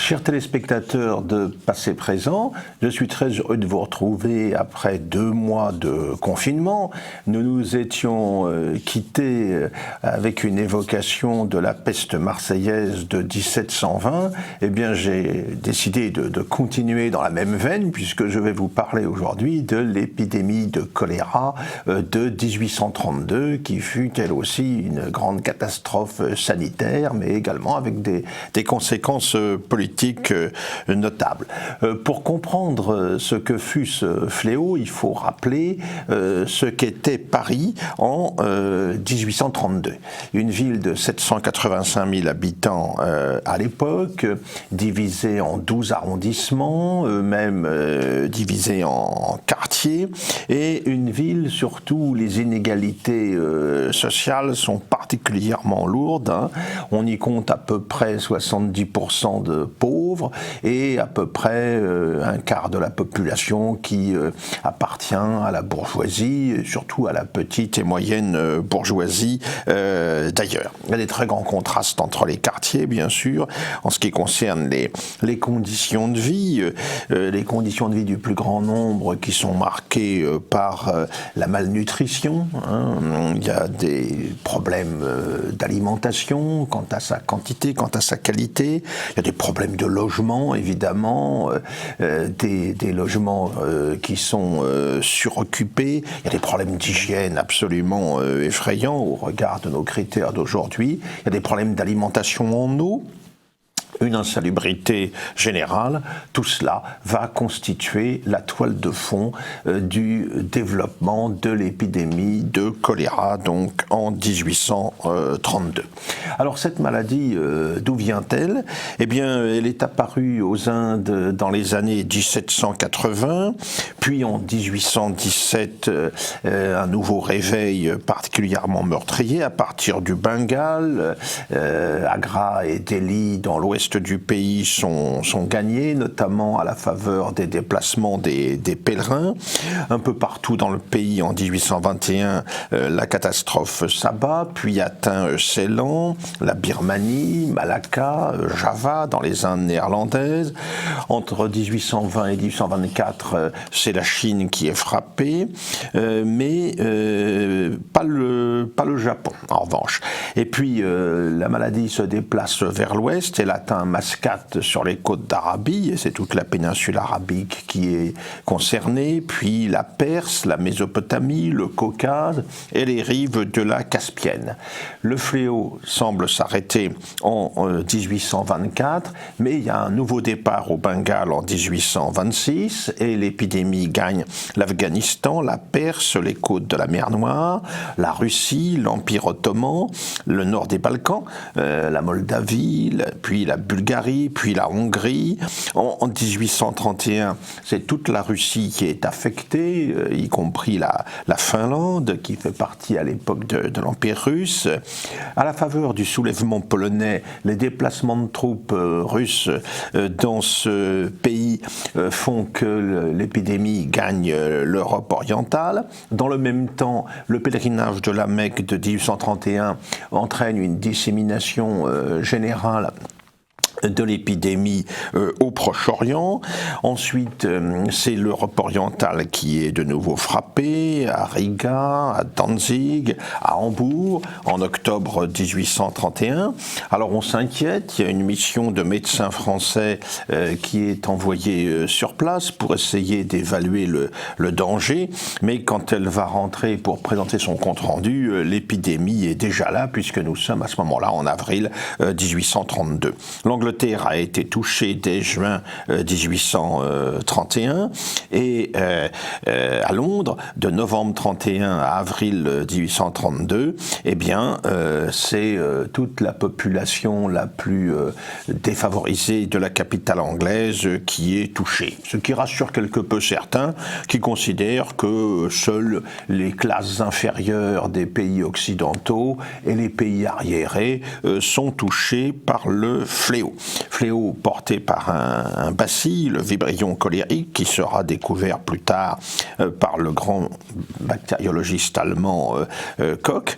Chers téléspectateurs de Passé Présent, je suis très heureux de vous retrouver après 2 mois de confinement. Nous nous étions quittés avec une évocation de la peste marseillaise de 1720. Eh bien, j'ai décidé de continuer dans la même veine puisque je vais vous parler aujourd'hui de l'épidémie de choléra de 1832 qui fut elle aussi une grande catastrophe sanitaire mais également avec des conséquences politiques notables. Pour comprendre ce que fut ce fléau, il faut rappeler ce qu'était Paris en 1832. Une ville de 785 000 habitants à l'époque, divisée en 12 arrondissements, eux-mêmes divisés en quartiers, et une ville surtout où les inégalités sociales sont particulièrement lourdes. On y compte à peu près 70% de pauvres et à peu près un quart de la population qui appartient à la bourgeoisie, et surtout à la petite et moyenne bourgeoisie d'ailleurs. Il y a des très grands contrastes entre les quartiers, bien sûr, en ce qui concerne les conditions de vie. Les conditions de vie du plus grand nombre qui sont marquées par la malnutrition. Il y a des problèmes d'alimentation quant à sa quantité, quant à sa qualité. Il y a des problèmes de logement, évidemment, des logements qui sont suroccupés. Il y a des problèmes d'hygiène absolument effrayants au regard de nos critères d'aujourd'hui. Il y a des problèmes d'alimentation en eau. Une insalubrité générale, tout cela va constituer la toile de fond du développement de l'épidémie de choléra, donc en 1832. Alors cette maladie, d'où vient-elle ? Eh bien, elle est apparue aux Indes dans les années 1780, puis en 1817, un nouveau réveil particulièrement meurtrier à partir du Bengale. Agra et Delhi, dans l'ouest du pays, sont gagnés, notamment à la faveur des déplacements des pèlerins. Un peu partout dans le pays, en 1821, la catastrophe s'abat, puis atteint Ceylan, la Birmanie, Malacca, Java, dans les Indes néerlandaises. Entre 1820 et 1824, c'est la Chine qui est frappée, mais pas le Japon, en revanche. Et puis, la maladie se déplace vers l'ouest, elle atteint Mascate sur les côtes d'Arabie, et c'est toute la péninsule arabique qui est concernée, puis la Perse, la Mésopotamie, le Caucase et les rives de la Caspienne. Le fléau semble s'arrêter en 1824, mais il y a un nouveau départ au Bengale en 1826, et l'épidémie gagne l'Afghanistan, la Perse, les côtes de la mer Noire, la Russie, l'Empire ottoman, le nord des Balkans, la Moldavie, puis la Bulgarie, puis la Hongrie. En 1831, c'est toute la Russie qui est affectée, y compris la Finlande, qui fait partie à l'époque de l'Empire russe. À la faveur du soulèvement polonais, les déplacements de troupes russes dans ce pays font que l'épidémie gagne l'Europe orientale. Dans le même temps, le pèlerinage de la Mecque de 1831 entraîne une dissémination générale de l'épidémie au Proche-Orient. Ensuite, c'est l'Europe orientale qui est de nouveau frappée, à Riga, à Danzig, à Hambourg, en octobre 1831. Alors on s'inquiète, il y a une mission de médecins français qui est envoyée sur place pour essayer d'évaluer le danger, mais quand elle va rentrer pour présenter son compte-rendu, l'épidémie est déjà là, puisque nous sommes à ce moment-là en avril 1832. L'Angleterre a été touchée dès juin 1831 et à Londres, de novembre 31 à avril 1832, eh bien, c'est toute la population la plus défavorisée de la capitale anglaise qui est touchée. Ce qui rassure quelque peu certains qui considèrent que seules les classes inférieures des pays occidentaux et les pays arriérés sont touchés par le fléau. fléau porté par un bacille, le Vibrion cholérique, qui sera découvert plus tard par le grand bactériologiste allemand Koch,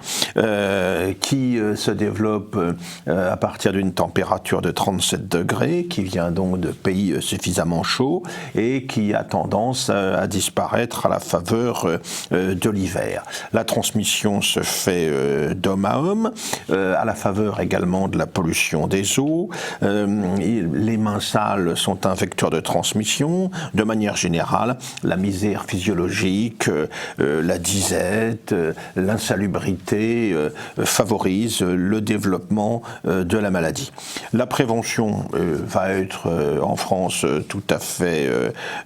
qui se développe à partir d'une température de 37 degrés, qui vient donc de pays suffisamment chauds et qui a tendance à disparaître à la faveur de l'hiver. La transmission se fait d'homme à homme, à la faveur également de la pollution des eaux. Les mains sales sont un vecteur de transmission. De manière générale, la misère physiologique, la disette, l'insalubrité favorisent le développement de la maladie. La prévention va être en France tout à fait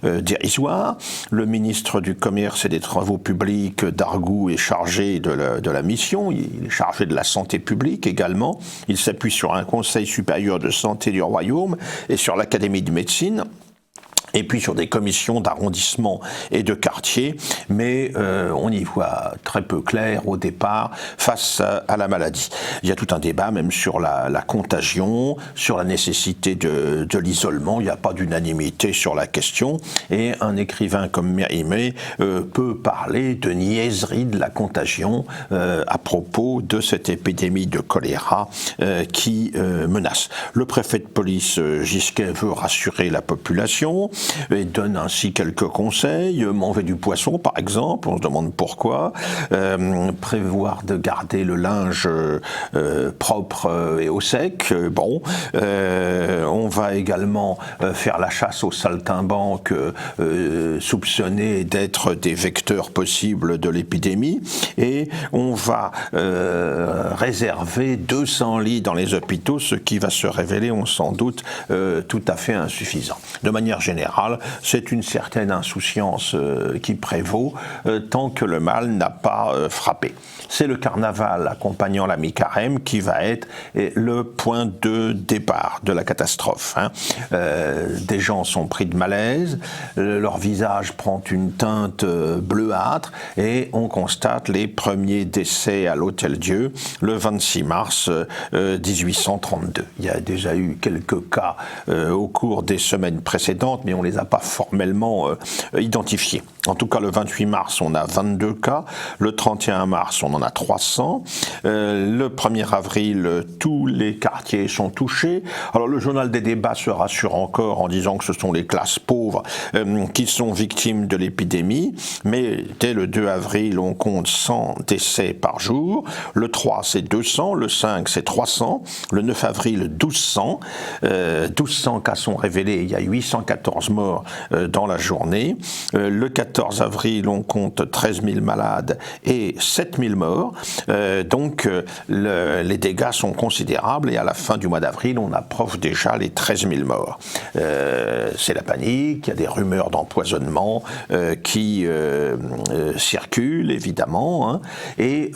dérisoire. Le ministre du Commerce et des Travaux publics, Dargout, est chargé de la mission. Il est chargé de la santé publique également. Il s'appuie sur un Conseil supérieur de santé du Royaume et sur l'Académie de médecine, et puis sur des commissions d'arrondissement et de quartier, mais on y voit très peu clair au départ face à la maladie. Il y a tout un débat même sur la contagion, sur la nécessité de l'isolement. Il n'y a pas d'unanimité sur la question, et un écrivain comme Mérimée peut parler de niaiserie de la contagion à propos de cette épidémie de choléra qui menace. Le préfet de police, Gisquet, veut rassurer la population et donne ainsi quelques conseils. Manger du poisson, par exemple, on se demande pourquoi. Prévoir de garder le linge propre et au sec. Bon, on va également faire la chasse aux saltimbanques soupçonnés d'être des vecteurs possibles de l'épidémie, et on va réserver 200 lits dans les hôpitaux, ce qui va se révéler, on s'en doute, tout à fait insuffisant. De manière générale, c'est une certaine insouciance qui prévaut tant que le mal n'a pas frappé. C'est le carnaval accompagnant la mi-carême qui va être le point de départ de la catastrophe. Des gens sont pris de malaise, leur visage prend une teinte bleuâtre et on constate les premiers décès à l'Hôtel-Dieu le 26 mars 1832. Il y a déjà eu quelques cas au cours des semaines précédentes, mais on ne les a pas formellement identifiés. En tout cas, le 28 mars, on a 22 cas. Le 31 mars, on en a 300. Le 1er avril, tous les quartiers sont touchés. Alors, le journal des débats se rassure encore en disant que ce sont les classes pauvres qui sont victimes de l'épidémie. Mais dès le 2 avril, on compte 100 décès par jour. Le 3, c'est 200. Le 5, c'est 300. Le 9 avril, 1200. 1200 cas sont révélés. Il y a 814 morts dans la journée. Le 14 avril, on compte 13 000 malades et 7 000 morts. Donc, les dégâts sont considérables et à la fin du mois d'avril, on approche déjà les 13 000 morts. C'est la panique, il y a des rumeurs d'empoisonnement qui circulent, évidemment, et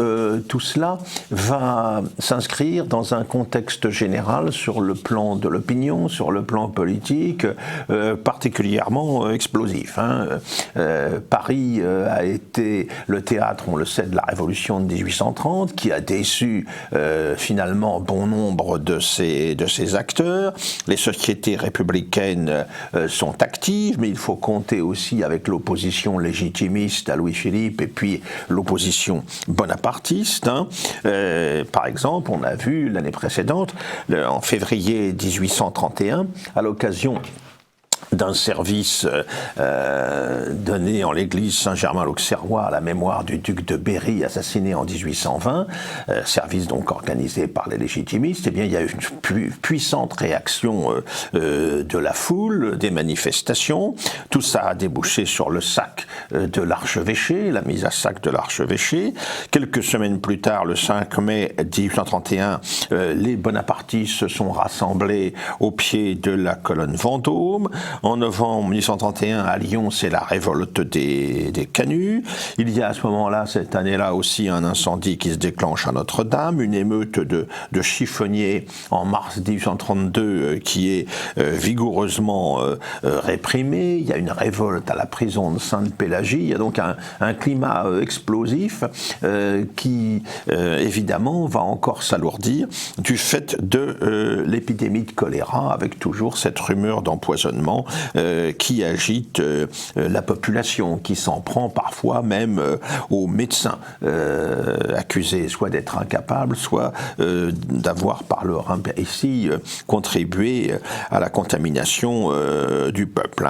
tout cela va s'inscrire dans un contexte général sur le plan de l'opinion, sur le plan politique, particulièrement explosif. Paris a été le théâtre, on le sait, de la Révolution de 1830, qui a déçu finalement bon nombre de ses acteurs. Les sociétés républicaines sont actives, mais il faut compter aussi avec l'opposition légitimiste à Louis-Philippe et puis l'opposition bonapartiste. Par exemple, on a vu l'année précédente, en février 1831, à l'occasion d'un service donné en l'église Saint-Germain-l'Auxerrois à la mémoire du duc de Berry assassiné en 1820, service donc organisé par les légitimistes. Eh bien, il y a eu une puissante réaction de la foule, des manifestations. Tout ça a débouché sur le sac de l'archevêché, la mise à sac de l'archevêché. Quelques semaines plus tard, le 5 mai 1831, les bonapartistes se sont rassemblés au pied de la colonne Vendôme. En novembre 1831, à Lyon, c'est la révolte des Canuts. Il y a à ce moment-là, cette année-là aussi, un incendie qui se déclenche à Notre-Dame, une émeute de chiffonniers en mars 1832 qui est vigoureusement réprimée. Il y a une révolte à la prison de Sainte-Pélagie. Il y a donc un climat explosif qui, évidemment, va encore s'alourdir du fait de l'épidémie de choléra, avec toujours cette rumeur d'empoisonnement qui agite la population, qui s'en prend parfois même aux médecins, accusés soit d'être incapables, soit d'avoir par leur impéritie contribué à la contamination du peuple.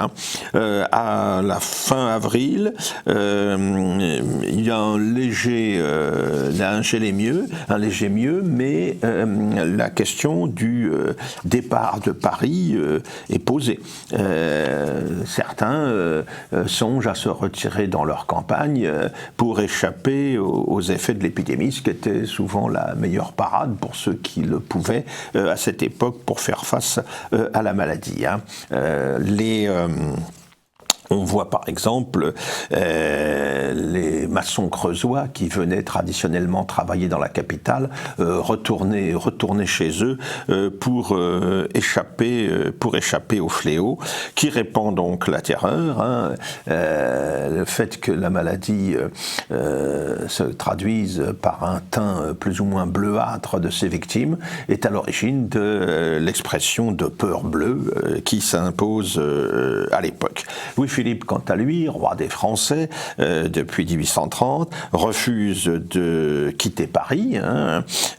À la fin avril, il y a un léger mieux, mais la question du départ de Paris est posée. Certains songent à se retirer dans leur campagne pour échapper aux effets de l'épidémie, ce qui était souvent la meilleure parade pour ceux qui le pouvaient à cette époque pour faire face à la maladie. On voit par exemple les maçons creusois qui venaient traditionnellement travailler dans la capitale retourner chez eux pour échapper au fléau qui répand donc la terreur. Le fait que la maladie se traduise par un teint plus ou moins bleuâtre de ses victimes est à l'origine de l'expression de peur bleue qui s'impose à l'époque. Louis-Philippe, quant à lui, roi des Français depuis 1830, refuse de quitter Paris.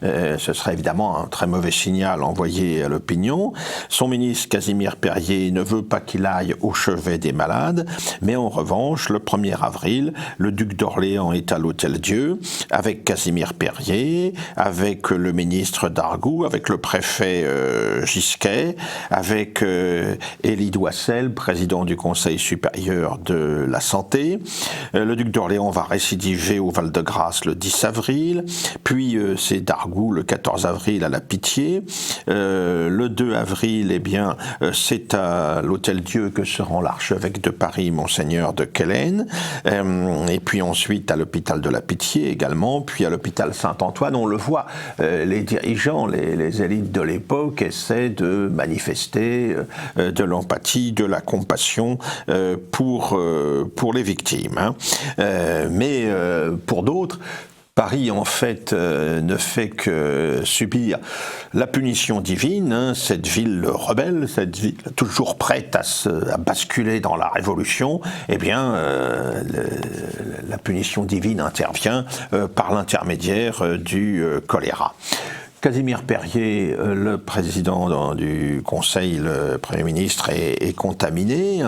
Ce serait évidemment un très mauvais signal envoyé à l'opinion. Son ministre Casimir Périer ne veut pas qu'il aille au chevet des malades, mais en revanche, le 1er avril, le duc d'Orléans est à l'Hôtel-Dieu avec Casimir Périer, avec le ministre d'Argout, avec le préfet Gisquet, avec Élie Doissel, président du Conseil supérieur de la santé. Le duc d'Orléans va récidiver au Val-de-Grâce le 10 avril, puis c'est d'Argout le 14 avril à la Pitié. Le 2 avril, c'est à l'Hôtel-Dieu que se rend l'archevêque de Paris, Monseigneur de Quélen, et puis ensuite à l'hôpital de la Pitié également, puis à l'hôpital Saint-Antoine. On le voit, les dirigeants, les élites de l'époque essaient de manifester de l'empathie, de la compassion pour les victimes. Mais pour d'autres, Paris, en fait, ne fait que subir la punition divine, cette ville rebelle, cette ville toujours prête à basculer dans la révolution. La punition divine intervient par l'intermédiaire du choléra. Casimir Périer, le président du Conseil, le Premier ministre, est contaminé.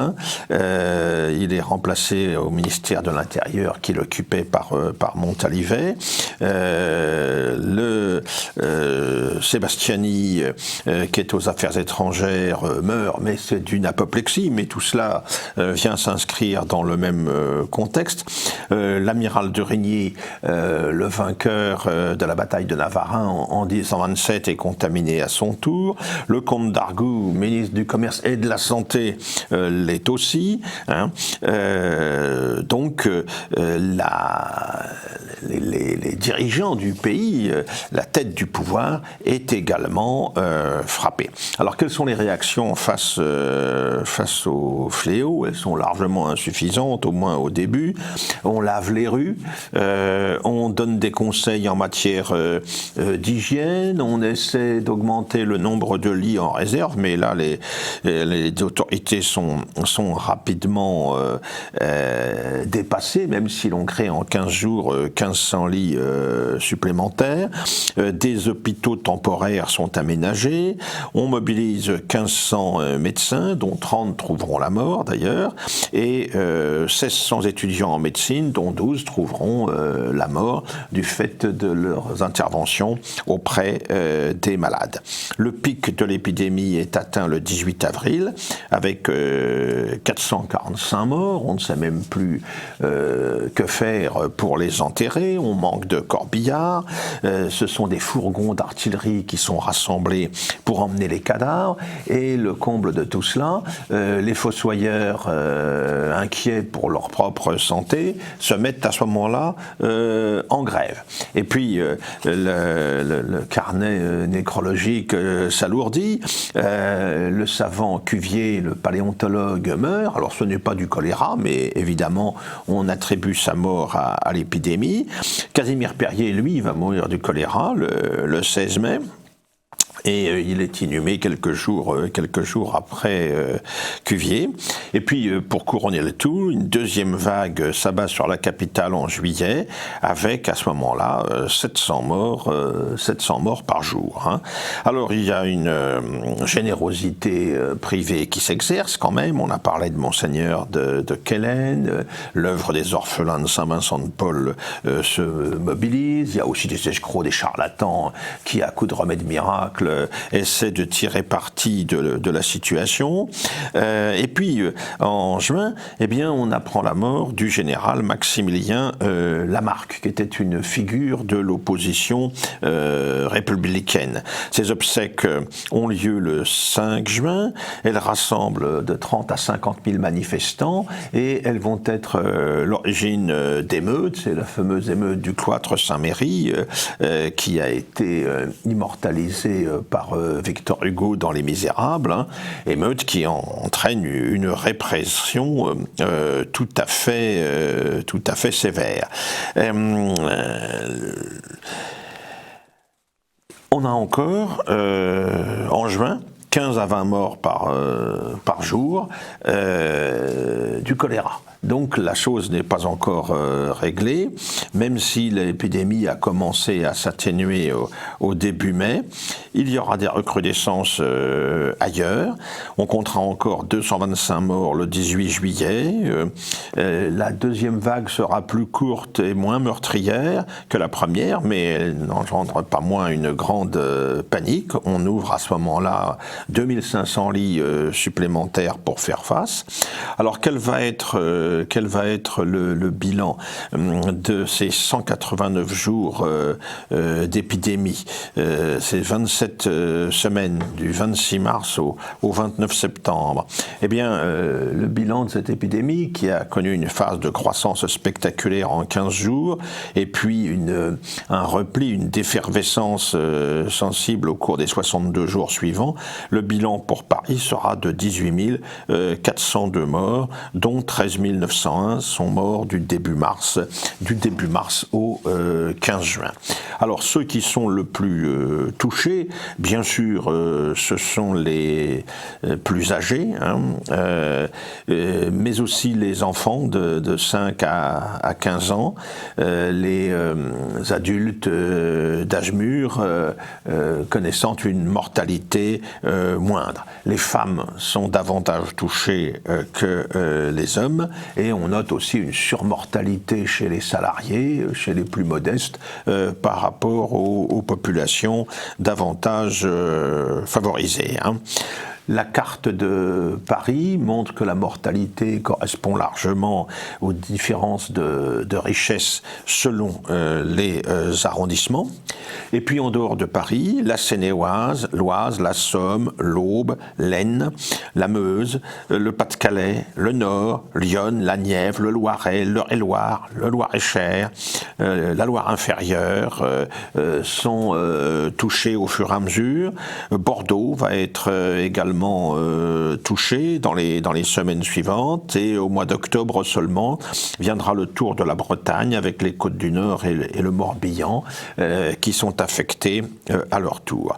Il est remplacé au ministère de l'Intérieur qu'il occupait par Montalivet. Sébastiani, qui est aux Affaires étrangères, meurt, mais c'est d'une apoplexie. Mais tout cela vient s'inscrire dans le même contexte. L'amiral de Rigny, le vainqueur de la bataille de Navarin en 1827 est contaminé à son tour. Le comte d'Argout, ministre du Commerce et de la Santé, l'est aussi. Les dirigeants du pays, la tête du pouvoir, est également frappée. Alors, quelles sont les réactions face au fléau? Elles sont largement insuffisantes, au moins au début. On lave les rues, on donne des conseils en matière d'hygiène, on essaie d'augmenter le nombre de lits en réserve, mais là, les autorités sont rapidement dépassées, même si l'on crée en 15 jours 1500 lits supplémentaires. Des hôpitaux temporaires sont aménagés. On mobilise 1500 médecins, dont 30 trouveront la mort d'ailleurs, et 1600 étudiants en médecine, dont 12 trouveront la mort du fait de leurs interventions auprès des malades. Le pic de l'épidémie est atteint le 18 avril, avec 445 morts. On ne sait même plus que faire pour les enterrer. On manque de de corbillards, ce sont des fourgons d'artillerie qui sont rassemblés pour emmener les cadavres, et le comble de tout cela, les fossoyeurs inquiets pour leur propre santé se mettent à ce moment-là en grève. Et puis le carnet nécrologique s'alourdit, le savant Cuvier, le paléontologue, meurt. Alors ce n'est pas du choléra, mais évidemment on attribue sa mort à l'épidémie. Casimir Périer, lui, va mourir du choléra le 16 mai. Et il est inhumé quelques jours après Cuvier. Et puis, pour couronner le tout, une deuxième vague s'abat sur la capitale en juillet, avec à ce moment-là 700 morts par jour. Hein. Alors, il y a une générosité privée qui s'exerce quand même. On a parlé de Monseigneur de Quelen, l'œuvre des orphelins de Saint-Vincent de Paul se mobilise. Il y a aussi des escrocs, des charlatans qui, à coups de remèdes miracles, essaie de tirer parti de la situation. Et puis, en juin, eh bien, on apprend la mort du général Maximilien Lamarque, qui était une figure de l'opposition républicaine. Ces obsèques ont lieu le 5 juin. Elles rassemblent de 30 à 50 000 manifestants et elles vont être l'origine d'émeutes. C'est la fameuse émeute du cloître Saint-Méry qui a été immortalisée par Victor Hugo dans Les Misérables, hein, émeute qui entraîne une répression tout à fait sévère. On a encore, en juin, 15 à 20 morts par jour du choléra. Donc la chose n'est pas encore réglée, même si l'épidémie a commencé à s'atténuer au début mai. Il y aura des recrudescences ailleurs. On comptera encore 225 morts le 18 juillet. La deuxième vague sera plus courte et moins meurtrière que la première, mais elle n'engendre pas moins une grande panique. On ouvre à ce moment-là 2500 lits supplémentaires pour faire face. Alors quel va être le bilan de ces 189 jours d'épidémie, ces 27 semaines du 26 mars au 29 septembre? Eh bien, le bilan de cette épidémie, qui a connu une phase de croissance spectaculaire en 15 jours, et puis un repli, une défervescence sensible au cours des 62 jours suivants, le bilan pour Paris sera de 18 402 morts, dont 13 901 sont morts du début mars au 15 juin. Alors ceux qui sont le plus touchés, bien sûr, ce sont les plus âgés, hein, mais aussi les enfants de 5 à 15 ans, les adultes d'âge mûr connaissant une mortalité moindre. Les femmes sont davantage touchées que les hommes, et on note aussi une surmortalité chez les salariés, chez les plus modestes, par rapport aux populations davantage favorisées. Hein. La carte de Paris montre que la mortalité correspond largement aux différences de richesse selon les arrondissements. Et puis en dehors de Paris, la Seine-et-Oise, l'Oise, la Somme, l'Aube, l'Aisne, la Meuse, le Pas-de-Calais, le Nord, Lyon, la Nièvre, le Loiret, l'Eure-et-Loir, le Loir-et-Cher, la Loire inférieure sont touchés au fur et à mesure. Bordeaux va être également touché dans les semaines suivantes, et au mois d'octobre seulement viendra le tour de la Bretagne avec les Côtes du Nord et le Morbihan qui sont affectés à leur tour.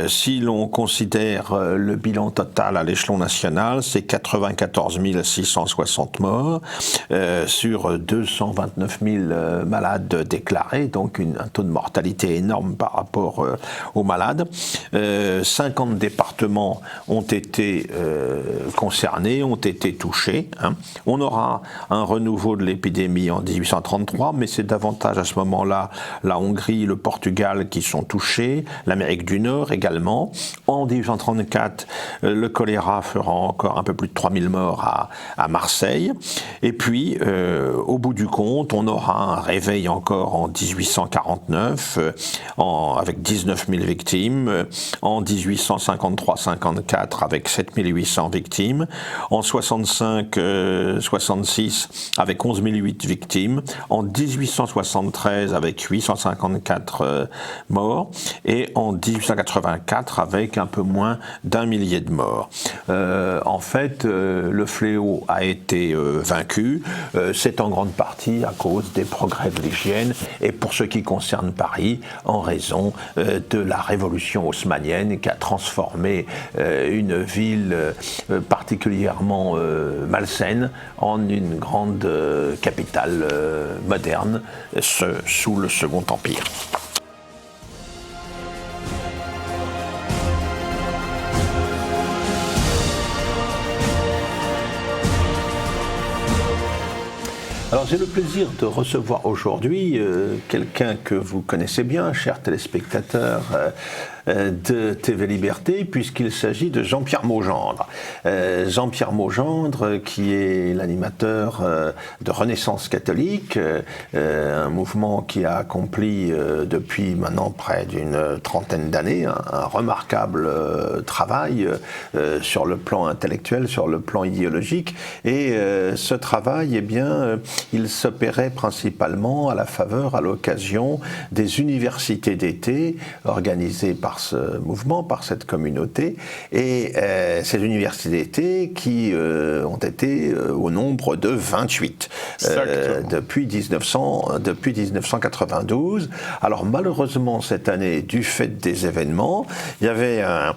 Si l'on considère le bilan total à l'échelon national, c'est 94 660 morts sur 229 000 malades déclarés, donc un taux de mortalité énorme par rapport aux malades. 50 départements ont été concernés, ont été touchés. On aura un renouveau de l'épidémie en 1833, mais c'est davantage à ce moment-là la Hongrie, le Portugal qui sont touchés, l'Amérique du Nord également. En 1834, le choléra fera encore un peu plus de 3000 morts à Marseille. Et puis, au bout du compte, on aura un réveil encore en 1849, avec 19 000 victimes, en 1853-54 avec 7800 victimes, en 65-66 avec 11 008 victimes, en 1873 avec 854 morts, et en 1884 avec un peu moins d'1 millier de morts. En fait, le fléau a été vaincu, c'est en grande partie à cause des progrès de l'hygiène, et pour ce qui concerne Paris, en raison de la révolution haussmannienne qui a transformé une ville particulièrement malsaine en une grande capitale moderne, sous le Second Empire. Alors j'ai le plaisir de recevoir aujourd'hui quelqu'un que vous connaissez bien, chers téléspectateurs de TV Liberté, puisqu'il s'agit de Jean-Pierre Maugendre. Jean-Pierre Maugendre, qui est l'animateur de Renaissance catholique, un mouvement qui a accompli depuis maintenant près d'une trentaine d'années un remarquable travail sur le plan intellectuel, sur le plan idéologique. Et ce travail, eh bien, il s'opérait principalement à la faveur, à l'occasion des universités d'été organisées par ce mouvement, par cette communauté, et ces universités d'été qui ont été au nombre de 28 depuis 1992. Alors malheureusement cette année, du fait des événements, il y avait un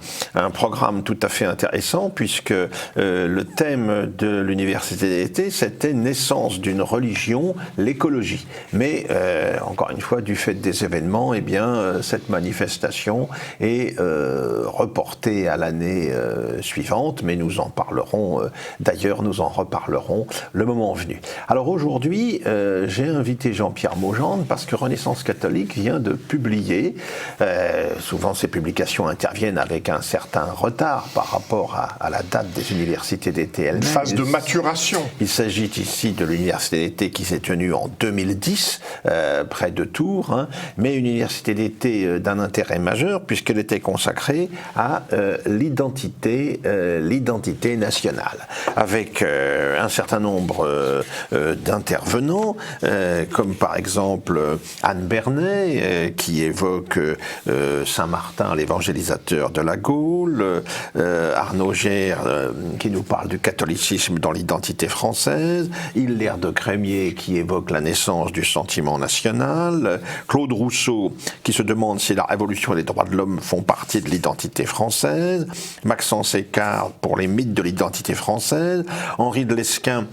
programme tout à fait intéressant, puisque le thème de l'université d'été, c'était naissance d'une religion, l'écologie. Mais encore une fois, du fait des événements, eh bien cette manifestation est reportée à l'année suivante, mais nous en parlerons, d'ailleurs nous en reparlerons le moment venu. Alors aujourd'hui, j'ai invité Jean-Pierre Maugendre parce que Renaissance catholique vient de publier, souvent ces publications interviennent avec un certain retard par rapport à la date des universités d'été elles-mêmes. Une phase de maturation. Il s'agit ici de l'université d'été qui s'est tenue en 2010, près de Tours, mais une université d'été d'un intérêt majeur, puisqu'elle était consacrée à l'identité nationale, avec un certain nombre d'intervenants, comme par exemple Anne Bernet, qui évoque Saint-Martin, l'évangélisateur de la Gaule, Arnaud Gère, qui nous parle du catholicisme dans l'identité française, Hilaire de Crémier, qui évoque la naissance du sentiment national, Claude Rousseau, qui se demande si la révolution et les droits de l'homme font partie de l'identité française, Maxence Écart pour les mythes de l'identité française, Henri de Lesquen,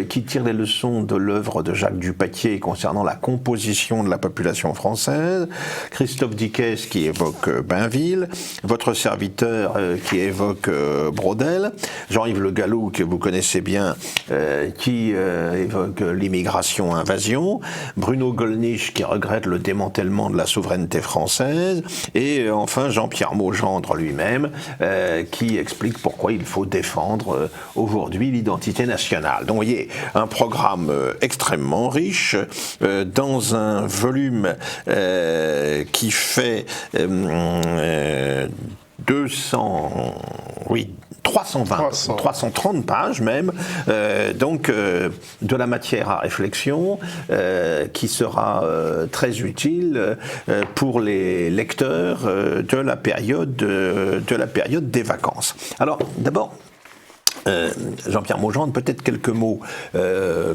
qui tire les leçons de l'œuvre de Jacques Dupaquier concernant la composition de la population française, Christophe Dickès qui évoque Bainville, votre serviteur qui évoque Braudel, Jean-Yves Le Gallou, que vous connaissez bien, qui évoque l'immigration-invasion, Bruno Gollnisch qui regrette le démantèlement de la souveraineté française, et enfin Jean-Pierre Maugendre lui-même qui explique pourquoi il faut défendre aujourd'hui l'identité nationale. Donc vous voyez, un programme extrêmement riche dans un volume qui fait 330 pages même, donc de la matière à réflexion qui sera très utile pour les lecteurs de la période des vacances. Alors d'abord, Jean-Pierre Maugendre, peut-être quelques mots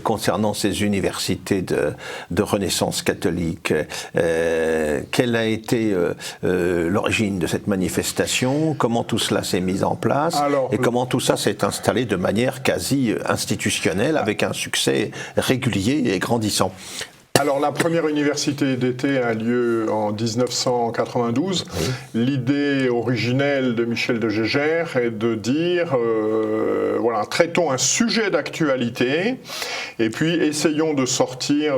concernant ces universités de Renaissance catholique. Quelle a été l'origine de cette manifestation? Comment tout cela s'est mis en place? Et comment tout ça s'est installé de manière quasi institutionnelle avec un succès régulier et grandissant? Alors la première université d'été a lieu en 1992. Oui. L'idée originelle de Michel de Gégère est de dire, voilà, traitons un sujet d'actualité et puis essayons de sortir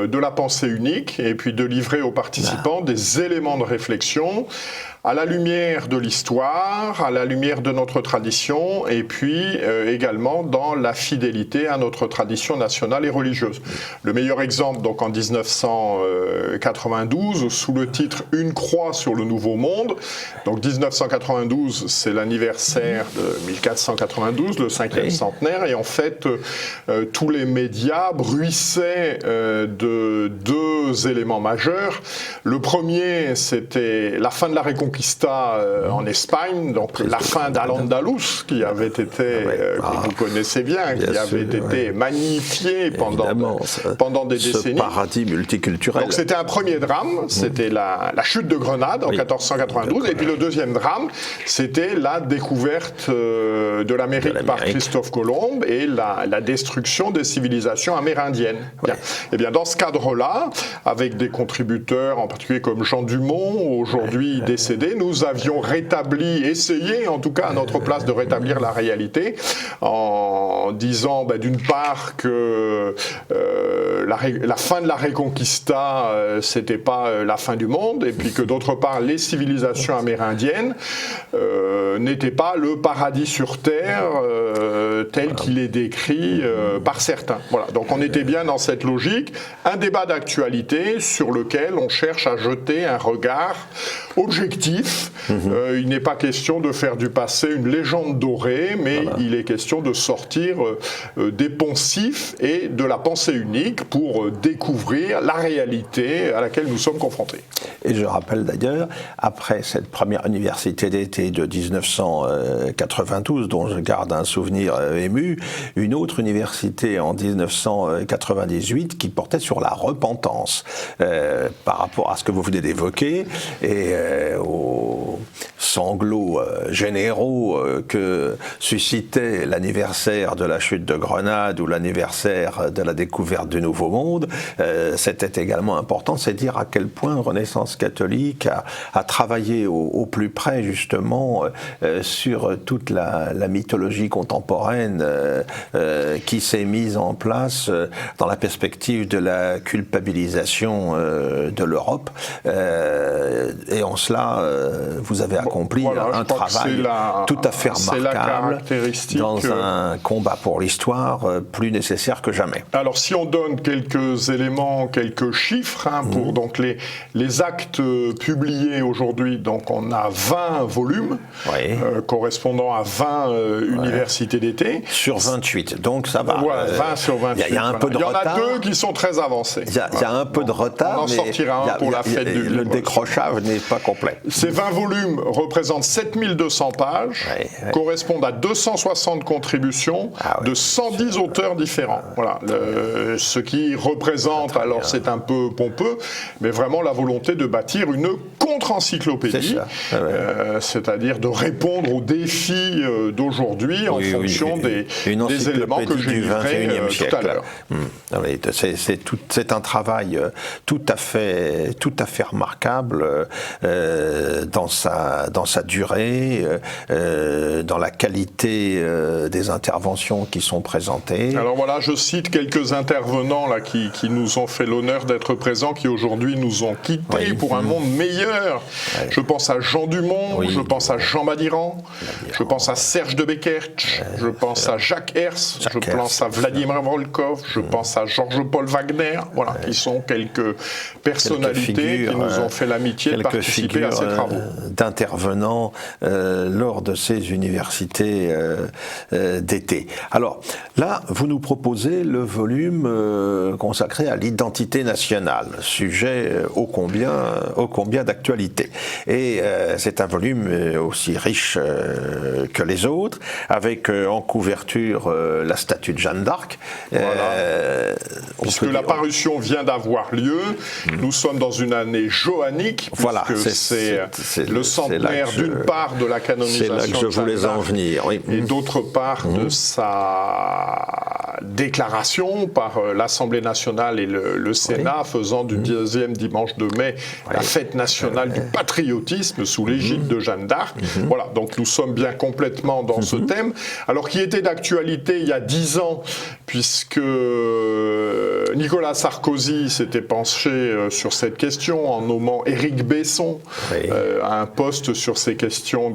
de la pensée unique et puis de livrer aux participants des éléments de réflexion à la lumière de l'histoire, à la lumière de notre tradition, et puis également dans la fidélité à notre tradition nationale et religieuse. Le meilleur exemple, donc en 1992, sous le titre « Une croix sur le Nouveau Monde ». Donc 1992, c'est l'anniversaire de 1492, le 5e centenaire, et en fait, tous les médias bruissaient de deux éléments majeurs. Le premier, c'était la fin de la Reconquista en Espagne, donc la fin d'Al-Andalus, qui avait été, que vous connaissez bien, qui avait été magnifié pendant des décennies. Ce paradis multiculturel. Donc c'était un premier drame, c'était la chute de Grenade en 1492, et puis le deuxième drame, c'était la découverte de l'Amérique par Christophe Colomb et la destruction des civilisations amérindiennes. Et bien dans ce cadre-là, avec des contributeurs, en particulier comme Jean Dumont, aujourd'hui décédé, nous avions essayé en tout cas à notre place de rétablir la réalité en disant d'une part que la fin de la Reconquista c'était pas la fin du monde et puis que d'autre part les civilisations amérindiennes n'étaient pas le paradis sur terre tel qu'il est décrit par certains. Voilà, donc on était bien dans cette logique, un débat d'actualité sur lequel on cherche à jeter un regard objectif. Il n'est pas question de faire du passé une légende dorée, mais il est question de sortir des poncifs et de la pensée unique pour découvrir la réalité à laquelle nous sommes confrontés. Et je rappelle d'ailleurs, après cette première université d'été de 1992, dont je garde un souvenir ému, une autre université en 1998 qui portait sur la repentance par rapport à ce que vous venez d'évoquer et aux sanglots généraux que suscitait l'anniversaire de la chute de Grenade ou l'anniversaire de la découverte du Nouveau Monde. C'était également important, c'est dire à quel point Renaissance catholique a travaillé au plus près justement sur toute la mythologie contemporaine qui s'est mise en place dans la perspective de la culpabilisation de l'Europe. Et en cela, vous avez accompli un travail tout à fait remarquable dans un combat pour l'histoire plus nécessaire que jamais. Alors si on donne quelques éléments, quelques chiffres pour donc les actes publiés aujourd'hui, donc on a 20 volumes correspondant à 20 universités d'été. Sur 28, donc ça va. Voilà, 20 sur 28. Il y a un peu de retard. Il y en a deux qui sont très avancés. Il y a un peu de retard, on en sortira un pour la fête du livre. Le décrochage n'est pas complet. Ces 20 volumes représentent 7200 pages, correspondent à 260 contributions de 110 auteurs différents. Voilà, ce qui représente, alors c'est un peu pompeux, mais vraiment la volonté de bâtir une contre-encyclopédie, c'est-à-dire de répondre aux défis d'aujourd'hui en fonction des éléments que je livrais tout à l'heure. C'est un travail tout à fait remarquable dans sa durée, dans la qualité des interventions qui sont présentées. Alors voilà, je cite quelques intervenants là, qui nous ont fait l'honneur d'être présents, qui aujourd'hui nous ont quittés pour un monde meilleur. Je pense à Jean Dumont, je pense à Jean Madiran, je pense à Serge de Bekertsch, je pense à Jacques Hers, je pense à Vladimir Volkov, je pense à Georges-Paul Wagner, voilà, qui sont quelques personnalités qui nous ont fait l'amitié de participer à ces travaux. D'intervenants lors de ces universités d'été. Alors là, vous nous proposez le volume consacré à l'identité nationale, sujet ô combien d'actualité. Et c'est un volume aussi riche que les autres, avec en couverture la statue de Jeanne d'Arc. Voilà. Puisque la parution vient d'avoir lieu, nous sommes dans une année johannique, voilà, c'est le centenaire d'une part de la canonisation c'est là que je voulais en venir, et d'autre part de sa déclaration par l'Assemblée nationale et le Sénat faisant du 10e dimanche de mai la fête nationale du patriotisme sous l'égide de Jeanne d'Arc. Voilà, donc nous sommes bien complètement dans ce thème. Alors qui était d'actualité il y a 10 ans, puisque Nicolas Sarkozy s'était penché sur cette question en nommant Éric Besson à un poste sur ces questions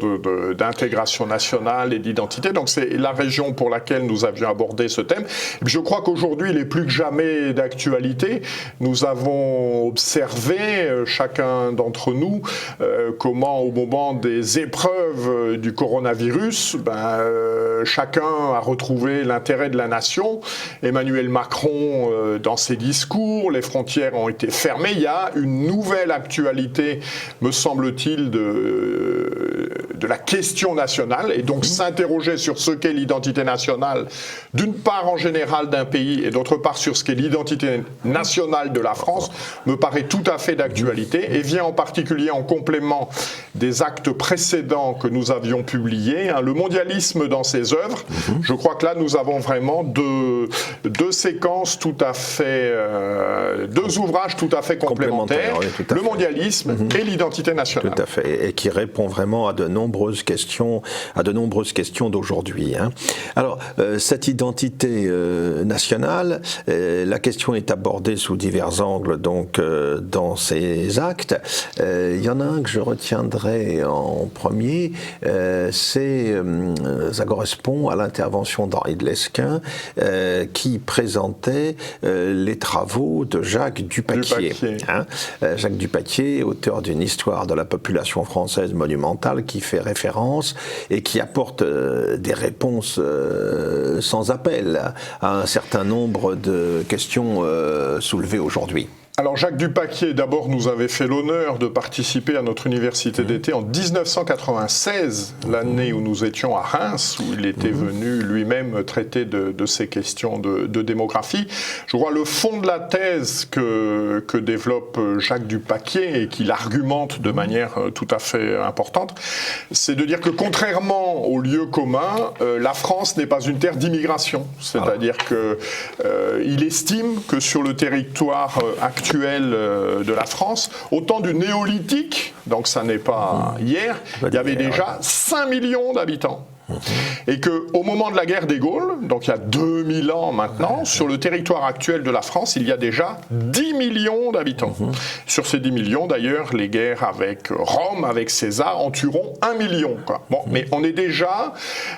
d'intégration nationale et d'identité. Donc c'est la région pour laquelle nous avions abordé ce thème. Et je crois qu'aujourd'hui, il est plus que jamais d'actualité. Nous avons observé, chacun d'entre nous, comment au moment des épreuves du coronavirus, chacun a retrouvé l'intérêt de la nation. Emmanuel Macron, dans ses discours, les frontières ont été fermées. Il y a une nouvelle actualité, me semble-t-il, de la question nationale, et donc s'interroger sur ce qu'est l'identité nationale, d'une part en général d'un pays, et d'autre part sur ce qu'est l'identité nationale de la France, me paraît tout à fait d'actualité, et vient en particulier en complément des actes précédents que nous avions publiés, le mondialisme dans ses œuvres. Je crois que là, nous avons vraiment deux séquences tout à fait, deux ouvrages tout à fait complémentaires, le mondialisme et l'identité nationale. Tout à fait, et qui répond vraiment à de nombreuses questions d'aujourd'hui. Alors, cette identité nationale, la question est abordée sous divers angles donc dans ces actes. Il y en a un que je retiendrai en premier, ça correspond à l'intervention d'Henri de Lesquen qui présentait les travaux de Jacques Dupaquier. Jacques Dupaquier, auteur d'une histoire de la population française monumentale qui fait référence et qui apporte des réponses sans appel à un certain nombre de questions soulevées aujourd'hui. Alors Jacques Dupaquier, d'abord, nous avait fait l'honneur de participer à notre université d'été en 1996, l'année où nous étions à Reims, où il était venu lui-même traiter de ces questions de démographie. Je crois le fond de la thèse que développe Jacques Dupaquier et qu'il argumente de manière tout à fait importante, c'est de dire que contrairement au lieu commun, la France n'est pas une terre d'immigration. C'est-à-dire qu'il estime que sur le territoire actuel de la France, au temps du néolithique, donc ça n'est pas hier, il y avait déjà 5 millions d'habitants. Et qu'au moment de la guerre des Gaules, donc il y a 2000 ans maintenant, sur le territoire actuel de la France, il y a déjà 10 millions d'habitants. Sur ces 10 millions, d'ailleurs, les guerres avec Rome, avec César, en tueront 1 million. Bon, mais on est déjà,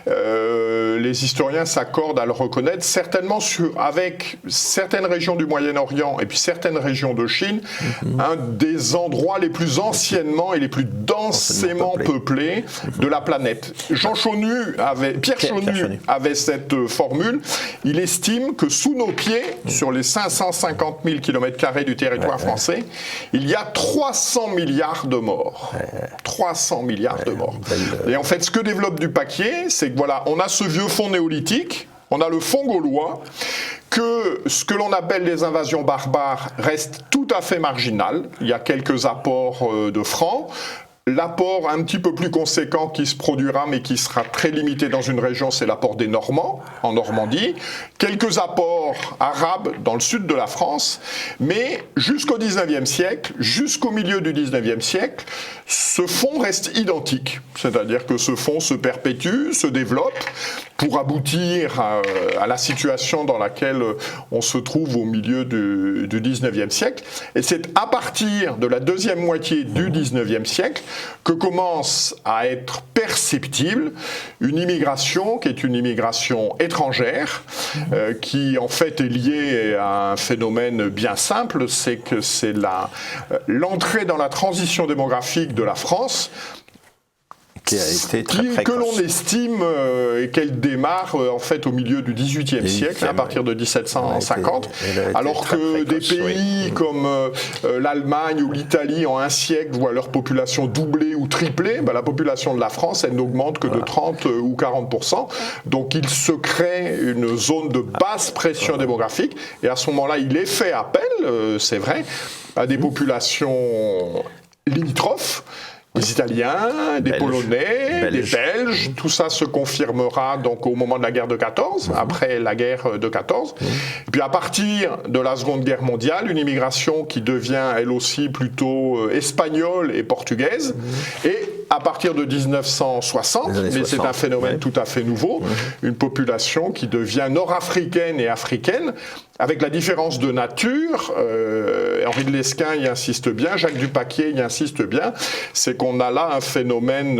les historiens s'accordent à le reconnaître, certainement avec certaines régions du Moyen-Orient et puis certaines régions de Chine, un des endroits les plus anciennement et les plus densément peuplés de la planète. Pierre Chaunu avait cette formule. Il estime que sous nos pieds, sur les 550 000 km² du territoire français, il y a 300 milliards de morts. 300 milliards de morts. Et en fait, ce que développe Dupaquier, c'est que voilà, on a ce vieux fond néolithique, on a le fond gaulois, que ce que l'on appelle les invasions barbares reste tout à fait marginal. Il y a quelques apports de francs. L'apport un petit peu plus conséquent qui se produira, mais qui sera très limité dans une région, c'est l'apport des Normands, en Normandie. Quelques apports arabes dans le sud de la France. Mais jusqu'au 19e siècle, jusqu'au milieu du 19e siècle, ce fond reste identique. C'est-à-dire que ce fond se perpétue, se développe, pour aboutir à la situation dans laquelle on se trouve au milieu du 19e siècle. Et c'est à partir de la deuxième moitié du 19e siècle que commence à être perceptible une immigration qui est une immigration étrangère, qui en fait est liée à un phénomène bien simple, c'est que c'est l'entrée dans la transition démographique de la France, qui a été très précoce. Que l'on estime qu'elle démarre en fait au milieu du XVIIIe siècle, à partir de 1750, alors que des pays comme l'Allemagne ou l'Italie en un siècle voient leur population doubler ou tripler, la population de la France, elle n'augmente que de 30 ou 40%. Donc il se crée une zone de basse pression démographique, et à ce moment-là, il est fait appel, c'est vrai, à des populations limitrophes, des Italiens, des Polonais, des Belges. Tout ça se confirmera donc au moment de la guerre de 14, après la guerre de 14. Et puis à partir de la Seconde Guerre mondiale, une immigration qui devient elle aussi plutôt espagnole et portugaise. Et à partir de 1960, mais c'est un phénomène tout à fait nouveau, une population qui devient nord-africaine et africaine, avec la différence de nature, Henri de Lesquen y insiste bien, Jacques Dupaquier y insiste bien, c'est qu'on a là un phénomène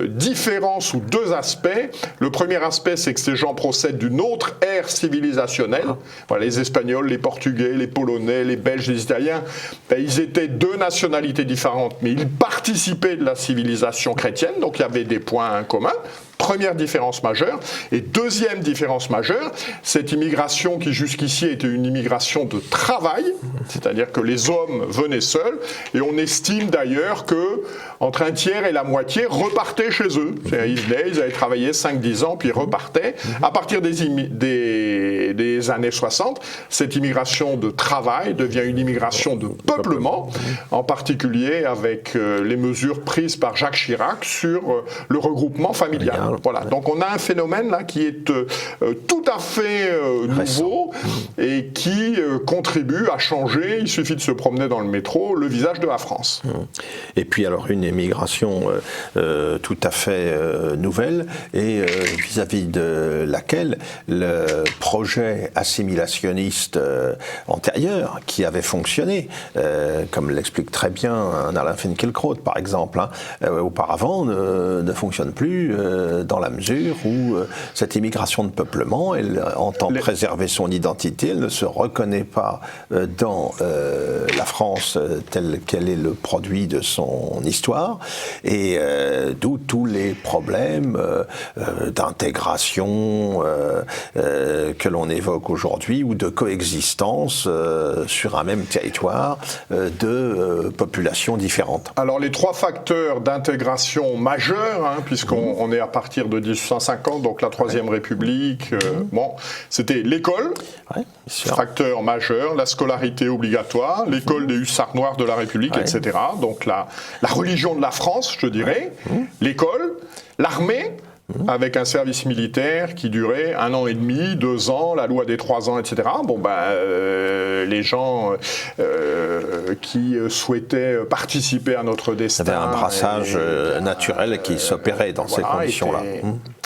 différent sous deux aspects. Le premier aspect, c'est que ces gens procèdent d'une autre ère civilisationnelle. Voilà, les Espagnols, les Portugais, les Polonais, les Belges, les Italiens, ben, ils étaient deux nationalités différentes, mais ils participaient de la civilisation chrétienne, donc il y avait des points communs. Première différence majeure. Et deuxième différence majeure, cette immigration qui jusqu'ici était une immigration de travail, c'est-à-dire que les hommes venaient seuls, et on estime d'ailleurs que entre un tiers et la moitié repartaient chez eux. Ils venaient, ils avaient travaillé 5-10 ans, puis ils repartaient. À partir des années 60, cette immigration de travail devient une immigration de peuplement, en particulier avec les mesures prises par Jacques Chirac sur le regroupement familial. Voilà, donc on a un phénomène là qui est tout à fait nouveau et qui contribue à changer, il suffit de se promener dans le métro, le visage de la France. Et puis alors une émigration tout à fait nouvelle et vis-à-vis de laquelle le projet assimilationniste antérieur qui avait fonctionné, comme l'explique très bien Alain Finkielkraut par exemple, auparavant ne fonctionne plus dans la mesure où cette immigration de peuplement, elle entend préserver son identité, elle ne se reconnaît pas dans la France telle qu'elle est le produit de son histoire, et d'où tous les problèmes d'intégration que l'on évoque aujourd'hui, ou de coexistence sur un même territoire de populations différentes. Alors les trois facteurs d'intégration majeurs, puisqu'on est à partir de 1850, donc la Troisième République, bon, c'était l'école, facteur majeur, la scolarité obligatoire, l'école des hussards noirs de la République, etc. Donc la religion de la France, je dirais, l'école, l'armée, avec un service militaire qui durait 1 an et demi, 2 ans, la loi des 3 ans, etc. Bon, les gens qui souhaitaient participer à notre destin... Il y avait un brassage naturel qui s'opérait dans ces conditions-là.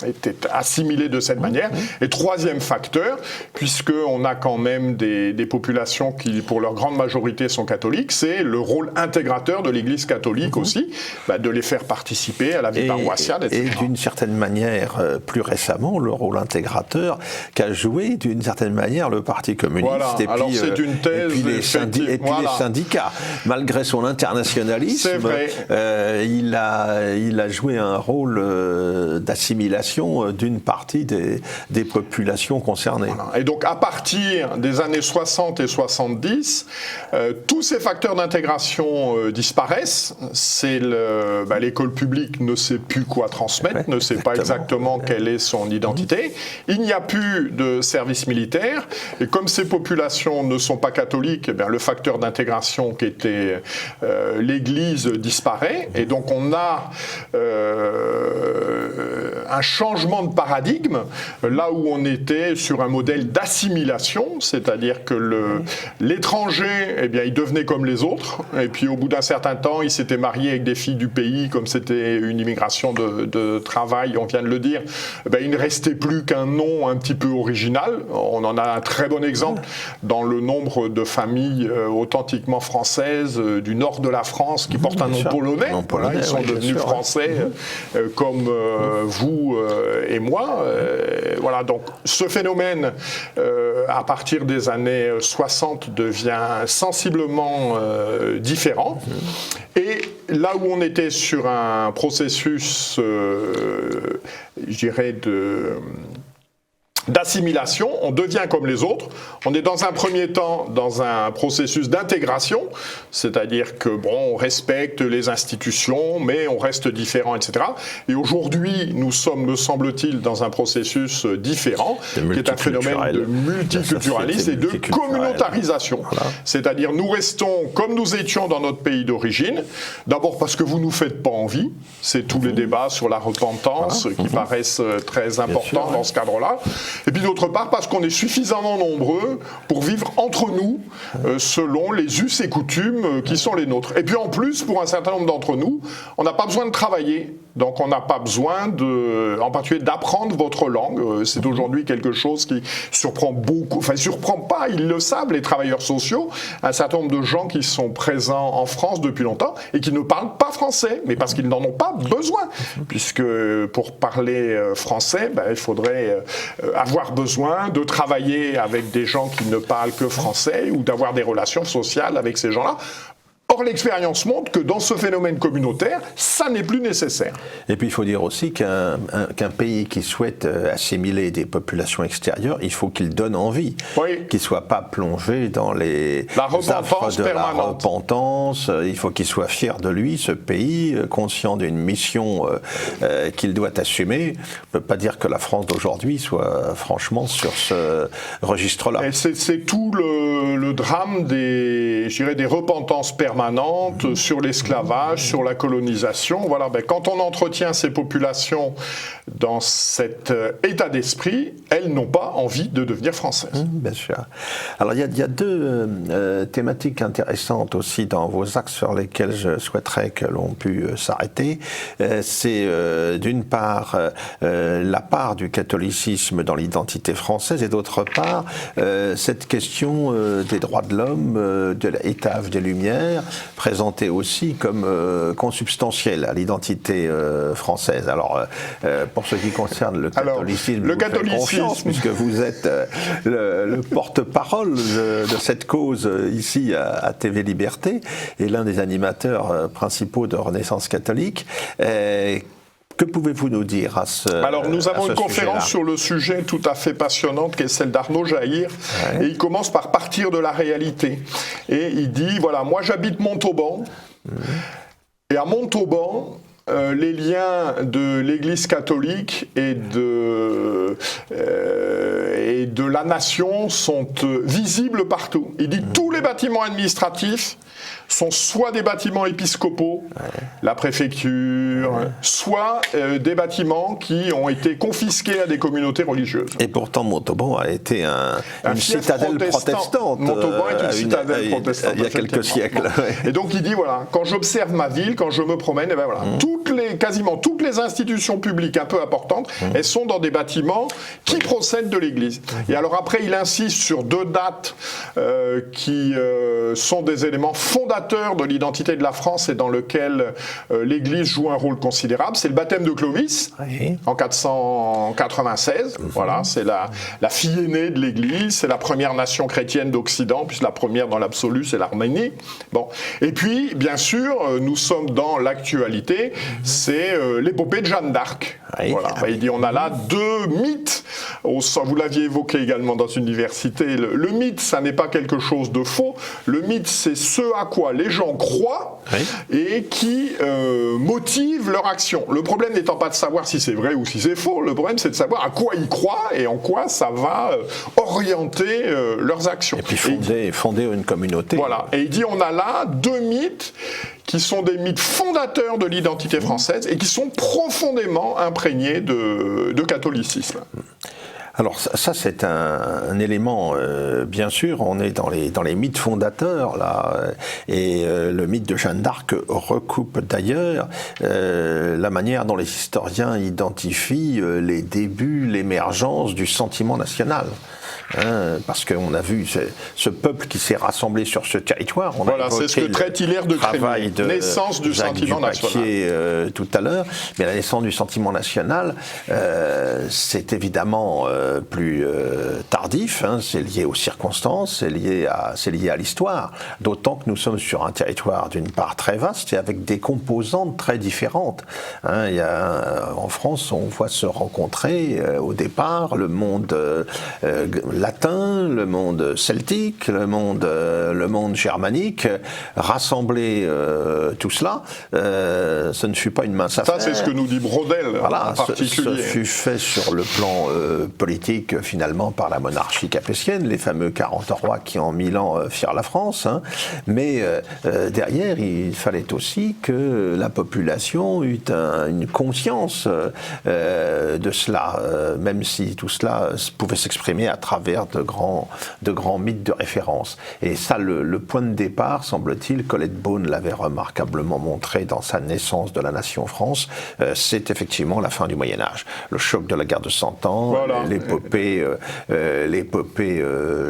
Étaient assimilés de cette manière. Et troisième facteur, puisqu'on a quand même des populations qui, pour leur grande majorité, sont catholiques, c'est le rôle intégrateur de l'Église catholique aussi, de les faire participer à la vie paroissiale, etc. Et d'une certaine manière, plus récemment, le rôle intégrateur qu'a joué d'une certaine manière le Parti communiste. Voilà. Et puis, alors c'est une thèse, les syndicats. Malgré son internationalisme, il a joué un rôle d'assimilation d'une partie des populations concernées. Voilà. Et donc à partir des années 60 et 70, tous ces facteurs d'intégration disparaissent. C'est l'école publique ne sait plus quoi transmettre, ne sait pas exactement quelle est son identité. Il n'y a plus de service militaire, et comme ces populations ne sont pas catholiques, eh bien, le facteur d'intégration qui était l'Église disparaît, et donc on a un changement de paradigme, là où on était sur un modèle d'assimilation, c'est-à-dire que l'étranger, eh bien, il devenait comme les autres, et puis au bout d'un certain temps, il s'était marié avec des filles du pays, comme c'était une immigration de travail, on vient de le dire, il ne restait plus qu'un nom un petit peu original. On en a un très bon exemple dans le nombre de familles authentiquement françaises du nord de la France qui portent un nom polonais. Voilà, ils sont devenus français comme vous et moi. Voilà, donc ce phénomène, à partir des années 60, devient sensiblement différent. Et là où on était sur un processus, je dirais, d'assimilation, on devient comme les autres, on est dans un premier temps dans un processus d'intégration, c'est-à-dire que on respecte les institutions, mais on reste différent, etc. Et aujourd'hui, nous sommes, me semble-t-il, dans un processus différent, qui est un phénomène de multiculturalisme et de communautarisation. Voilà. C'est-à-dire nous restons comme nous étions dans notre pays d'origine, d'abord parce que vous nous faites pas envie, c'est tous les débats sur la repentance qui paraissent très importants dans ce cadre-là. Et puis d'autre part parce qu'on est suffisamment nombreux pour vivre entre nous selon les us et coutumes qui sont les nôtres. Et puis en plus, pour un certain nombre d'entre nous, on n'a pas besoin de travailler. Donc on n'a pas besoin en particulier d'apprendre votre langue. C'est aujourd'hui quelque chose qui surprend beaucoup, enfin surprend pas, ils le savent, les travailleurs sociaux, un certain nombre de gens qui sont présents en France depuis longtemps et qui ne parlent pas français, mais parce qu'ils n'en ont pas besoin. Puisque pour parler français, il faudrait avoir besoin de travailler avec des gens qui ne parlent que français ou d'avoir des relations sociales avec ces gens-là. Or, l'expérience montre que dans ce phénomène communautaire, ça n'est plus nécessaire. Et puis, il faut dire aussi qu'un pays qui souhaite assimiler des populations extérieures, il faut qu'il donne envie, qu'il ne soit pas plongé dans les affres de la repentance. Il faut qu'il soit fier de lui, ce pays, conscient d'une mission qu'il doit assumer. On ne peut pas dire que la France d'aujourd'hui soit franchement sur ce registre-là. Et c'est tout le drame des repentances permanentes sur l'esclavage, sur la colonisation. Voilà, quand on entretient ces populations dans cet état d'esprit, elles n'ont pas envie de devenir françaises. Bien sûr. Alors il y a deux thématiques intéressantes aussi dans vos axes sur lesquels je souhaiterais que l'on puisse s'arrêter. C'est d'une part la part du catholicisme dans l'identité française et d'autre part cette question des droits de l'homme, de l'étave des Lumières, présentée aussi comme consubstantielle à l'identité française. Alors, pour ce qui concerne le catholicisme, vous faites confiance, puisque vous êtes le porte-parole de cette cause ici à TV Liberté et l'un des animateurs principaux de Renaissance catholique. Que pouvez-vous nous dire à ce sujet-là ? Alors, nous avons une conférence sur le sujet tout à fait passionnante qui est celle d'Arnaud Jaïr. Et il commence par partir de la réalité. Et il dit, voilà, moi j'habite Montauban. Et à Montauban, les liens de l'Église catholique et de la nation sont visibles partout. Il dit tous les bâtiments administratifs sont soit des bâtiments épiscopaux, la préfecture, soit des bâtiments qui ont été confisqués à des communautés religieuses. Et pourtant, Montauban a été une citadelle protestante. Montauban est une citadelle protestante. Il y a quelques siècles. Et donc il dit, voilà, quand j'observe ma ville, quand je me promène, et voilà, quasiment toutes les institutions publiques un peu importantes, elles sont dans des bâtiments qui procèdent de l'Église. Et alors après, il insiste sur deux dates qui sont des éléments fondateurs de l'identité de la France et dans lequel l'Église joue un rôle considérable. C'est le baptême de Clovis en 496. Voilà, c'est la fille aînée de l'Église, c'est la première nation chrétienne d'Occident, puisque la première dans l'absolu, c'est l'Arménie. Bon. Et puis, bien sûr, nous sommes dans l'actualité, c'est l'épopée de Jeanne d'Arc. Voilà. Il dit, on a là deux mythes. Vous l'aviez évoqué également dans une université. Le mythe, ça n'est pas quelque chose de faux. Le mythe, c'est ce à quoi les gens croient et qui motive leur action. Le problème n'étant pas de savoir si c'est vrai ou si c'est faux, le problème c'est de savoir à quoi ils croient et en quoi ça va orienter leurs actions. Et puis fonder une communauté. Voilà, et il dit on a là deux mythes qui sont des mythes fondateurs de l'identité française et qui sont profondément imprégnés de catholicisme. Alors ça c'est un élément, bien sûr, on est dans les mythes fondateurs là, et le mythe de Jeanne d'Arc recoupe d'ailleurs la manière dont les historiens identifient les débuts, l'émergence du sentiment national. Parce qu'on a vu ce peuple qui s'est rassemblé sur ce territoire. Voilà, c'est ce que traite Hilaire de Crémieux, naissance du sentiment national. Tout à l'heure, mais la naissance du sentiment national, c'est évidemment tardif, hein, c'est lié aux circonstances, c'est lié à l'histoire, d'autant que nous sommes sur un territoire d'une part très vaste et avec des composantes très différentes. Hein, en France, on voit se rencontrer au départ le monde latin, le monde celtique, le monde germanique, rassembler tout cela, ce ne fut pas une mince affaire. Ça, c'est ce que nous dit Braudel, en particulier. Ce fut fait sur le plan politique, finalement, par la monarchie capétienne, les fameux 40 rois qui, en 1000 ans, firent la France. Hein. Mais derrière, il fallait aussi que la population eût une conscience de cela, même si tout cela pouvait s'exprimer à travers de grands mythes de référence. Et ça, le point de départ, semble-t-il, Colette Beaune l'avait remarquablement montré dans sa naissance de la nation France, c'est effectivement la fin du Moyen-Âge. Le choc de la guerre de 100 ans, voilà. l'épopée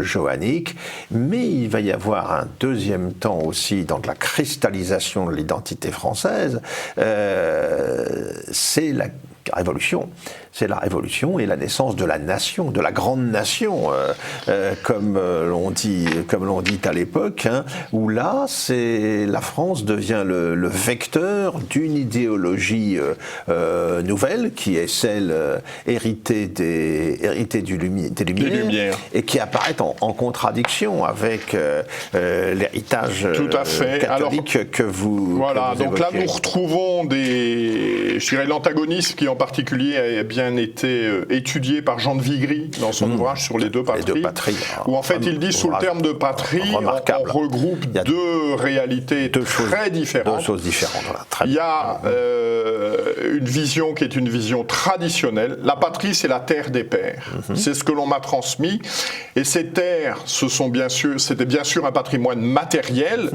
joannique, mais il va y avoir un deuxième temps aussi dans la cristallisation de l'identité française, c'est la Révolution. C'est la Révolution et la naissance de la nation, de la grande nation, comme l'on dit à l'époque, hein, où là, la France devient le vecteur d'une idéologie nouvelle, qui est celle héritée des Lumières, et qui apparaît en contradiction avec l'héritage catholique que vous donc évoquez. Là, nous retrouvons l'antagonisme qui en particulier a bien été étudié par Jean de Vigry dans son ouvrage sur les deux patries, où en fait il dit sous le terme de patrie, on regroupe deux réalités très différentes. Deux choses différentes. Voilà, il y a une vision qui est une vision traditionnelle. La patrie, c'est la terre des pères. C'est ce que l'on m'a transmis. Et ces terres, c'était bien sûr un patrimoine matériel.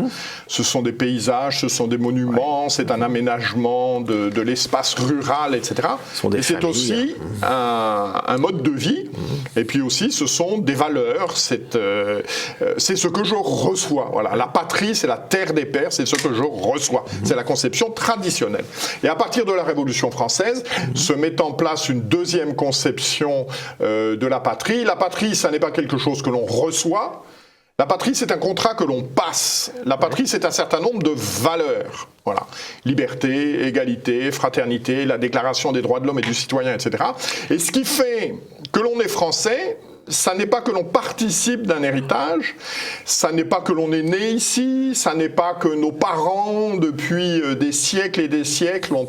Ce sont des paysages, ce sont des monuments, c'est un aménagement de l'espace rural, etc. Et c'est aussi un mode de vie, et puis aussi ce sont des valeurs, c'est ce que je reçois. Voilà. La patrie, c'est la terre des pères, c'est ce que je reçois. C'est la conception traditionnelle. Et à partir de la Révolution française, se met en place une deuxième conception de la patrie. La patrie, ça n'est pas quelque chose que l'on reçoit. La patrie, c'est un contrat que l'on passe. La patrie, c'est un certain nombre de valeurs. Voilà. Liberté, égalité, fraternité, la déclaration des droits de l'homme et du citoyen, etc. Et ce qui fait que l'on est français, ça n'est pas que l'on participe d'un héritage, ça n'est pas que l'on est né ici, ça n'est pas que nos parents, depuis des siècles et des siècles, ont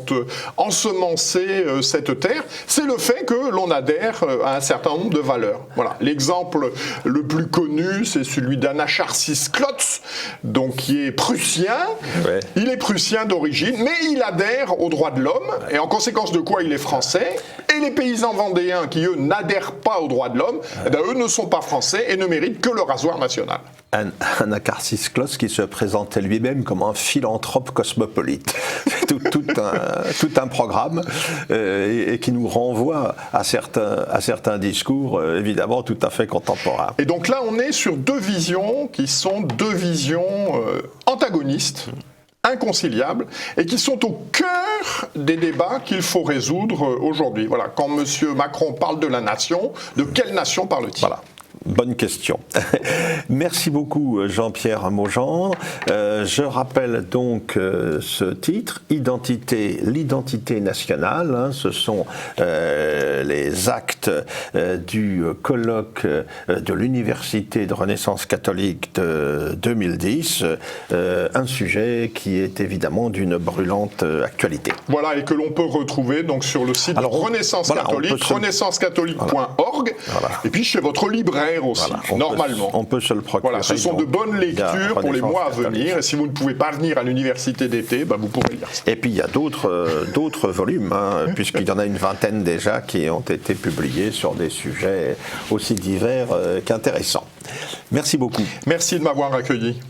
ensemencé cette terre, c'est le fait que l'on adhère à un certain nombre de valeurs. Voilà. L'exemple le plus connu, c'est celui d'Anacharsis Klotz, donc qui est prussien. Ouais. Il est prussien d'origine, mais il adhère aux droits de l'homme, et en conséquence de quoi il est français. Et les paysans vendéens qui, eux, n'adhèrent pas aux droits de l'homme, eux ne sont pas français et ne méritent que le rasoir national. Anacharsis Klotz qui se présentait lui-même comme un philanthrope cosmopolite. tout un programme et qui nous renvoie à certains discours évidemment tout à fait contemporains. Et donc là, on est sur deux visions qui sont deux visions antagonistes, inconciliables, et qui sont au cœur des débats qu'il faut résoudre aujourd'hui. Voilà, quand M. Macron parle de la nation, de quelle nation parle-t-il ? Voilà. Bonne question. Merci beaucoup Jean-Pierre Maugendre. Je rappelle donc ce titre, l'identité nationale. Hein, ce sont les actes du colloque de l'Université de Renaissance catholique de 2010. Un sujet qui est évidemment d'une brûlante actualité. Voilà, et que l'on peut retrouver donc sur le site Renaissance Catholique, renaissancecatholique.org, et puis chez votre libraire aussi, normalement. On peut se le procurer. Voilà, ce sont de bonnes lectures pour les mois à venir, et si vous ne pouvez pas venir à l'université d'été, vous pourrez lire ça. Et puis il y a d'autres volumes, hein, puisqu'il y en a une vingtaine déjà qui ont été publiés sur des sujets aussi divers qu'intéressants. Merci beaucoup. Merci de m'avoir accueilli.